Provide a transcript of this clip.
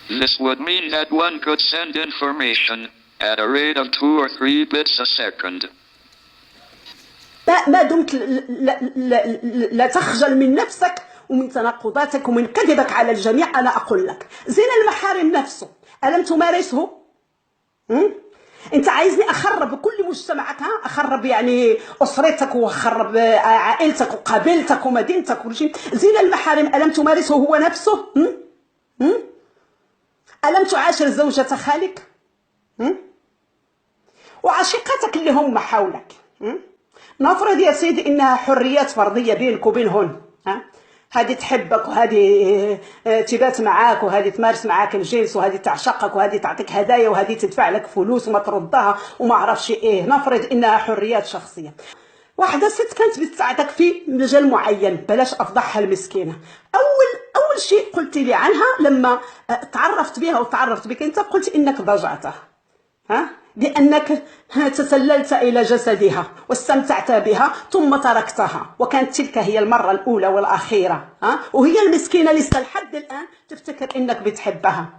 This would mean that one could send information at a rate of 2 or 3 bits a second. ما دمت لا تخجل من نفسك ومن تناقضاتك ومن كذبك على الجميع. أنا أقول لك زنا المحارم نفسه ألم تمارسه؟ أنت عايزني أخرب كل مجتمعك؟ أخرب يعني أسرتك وأخرب عائلتك وقبيلتك ومدينتك وكل شيء. زنا المحارم ألم تمارسه هو نفسه؟ ألم تعاشر زوجة خالك وعشيقتك اللي هم حولك؟ نفرض يا سيدي انها حريات فرديه بينك وبينهن، هذه تحبك وهذه تبات معاك وهذه تمارس معاك الجنس وهذه تعشقك وهذه تعطيك هدايا وهذه تدفع لك فلوس وما تردها وما عرفش ايه. نفرض انها حريات شخصيه. واحده ست كانت بتساعدك في مجال معين، بلاش افضحها المسكينه. اول شيء قلت لي عنها لما تعرفت بها وتعرفت بك انت، قلت انك ضجعتها، لأنك تسللت إلى جسدها واستمتعت بها ثم تركتها، وكانت تلك هي المرة الأولى والأخيرة. وهي المسكينة لسه لحد الآن تفتكر إنك بتحبها.